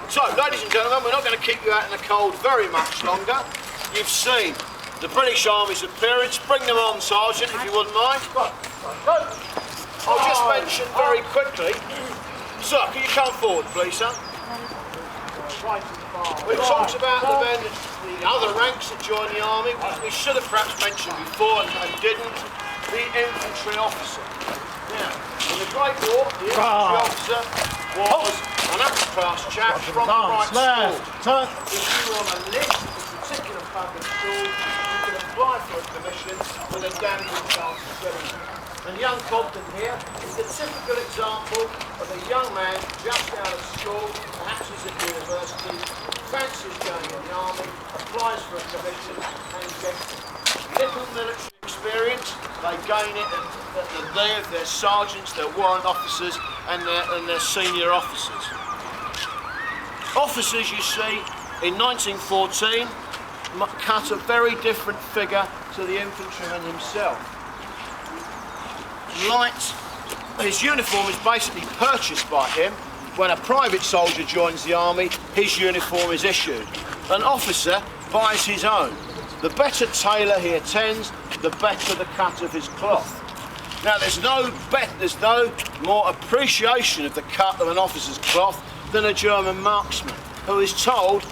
So, ladies and gentlemen, we're not going to keep you out in the cold very much longer. You've seen the British Army's appearance. Bring them on, Sergeant, if you wouldn't mind. I'll just mention very quickly. Sir, can you come forward, please, sir? We've talked about the other ranks that joined the army. We should have perhaps mentioned before and didn't. The infantry officer. Now, in the Great War, the infantry officer was an upper-class chap from the right school. If you were on a list of particular public schools, you could apply for a commission with a damning chance of getting it. And young Cobden here is the typical example of a young man just out of school, perhaps he's at university, fancies going in the army, applies for a commission and gets it. Little military experience, they gain it at their sergeants, their warrant officers and their senior officers. Officers, you see, in 1914 cut a very different figure to the infantryman himself. His uniform is basically purchased by him. When a private soldier joins the army, his uniform is issued. An officer buys his own. The better tailor he attends, the better the cut of his cloth. Now, there's no more appreciation of the cut of an officer's cloth than a German marksman, who is told,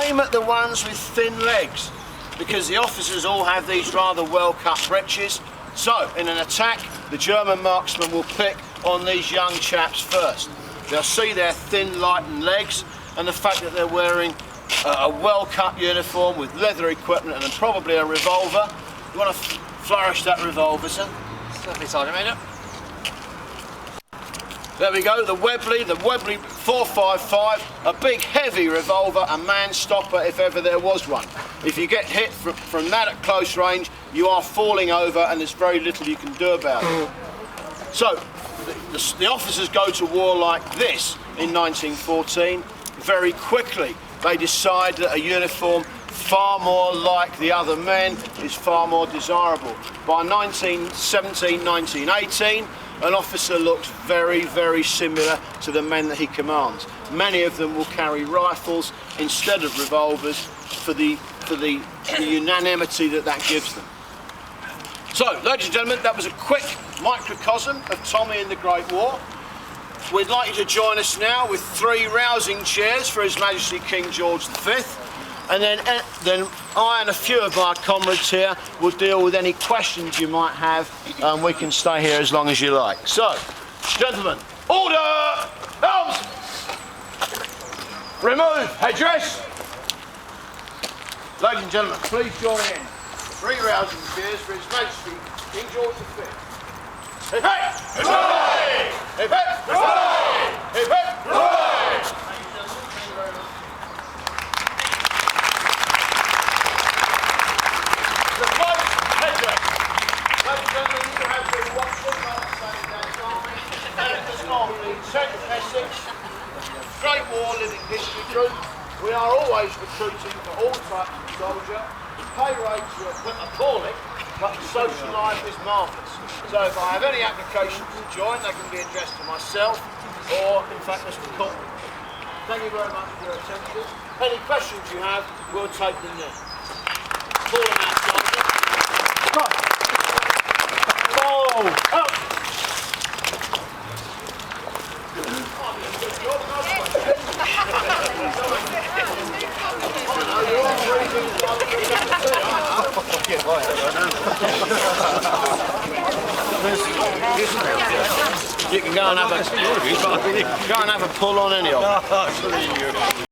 aim at the ones with thin legs, because the officers all have these rather well-cut breeches. So, in an attack, the German marksman will pick on these young chaps first. They'll see their thin, lightened legs and the fact that they're wearing a well-cut uniform with leather equipment and probably a revolver. You want to flourish that revolver, sir? Certainly, Sergeant Major. There we go, the Webley 455, a big heavy revolver, a man stopper if ever there was one. If you get hit from that at close range, you are falling over and there's very little you can do about it. So, the officers go to war like this in 1914. Very quickly, they decide that a uniform far more like the other men is far more desirable. By 1917, 1918, an officer looks very, very similar to the men that he commands. Many of them will carry rifles instead of revolvers for the unanimity that gives them. So, ladies and gentlemen, that was a quick microcosm of Tommy in the Great War. We'd like you to join us now with 3 rousing cheers for His Majesty King George V. And then I and a few of our comrades here will deal with any questions you might have, and we can stay here as long as you like. So, gentlemen, order! Arms! Remove headdress! Ladies and gentlemen, please join in. 3 rousing cheers for His Majesty King George V. Hip hip! Hooray! Hip hip! Hooray! Hip hip! Hooray! Thank you very much. The close headdress. Ladies and gentlemen, you have been watching and it is on the 10th Essex Great War Living History Group. We are always recruiting for all types of soldier. Pay rates are appalling, but the social life is marvellous. So if I have any applications to join, they can be addressed to myself or, in fact, Mr. Cotton. Thank you very much for your attention. Any questions you have, we'll take them now. Call them out, Sergeant. Oh! Up! You can go and have a pull on any of them.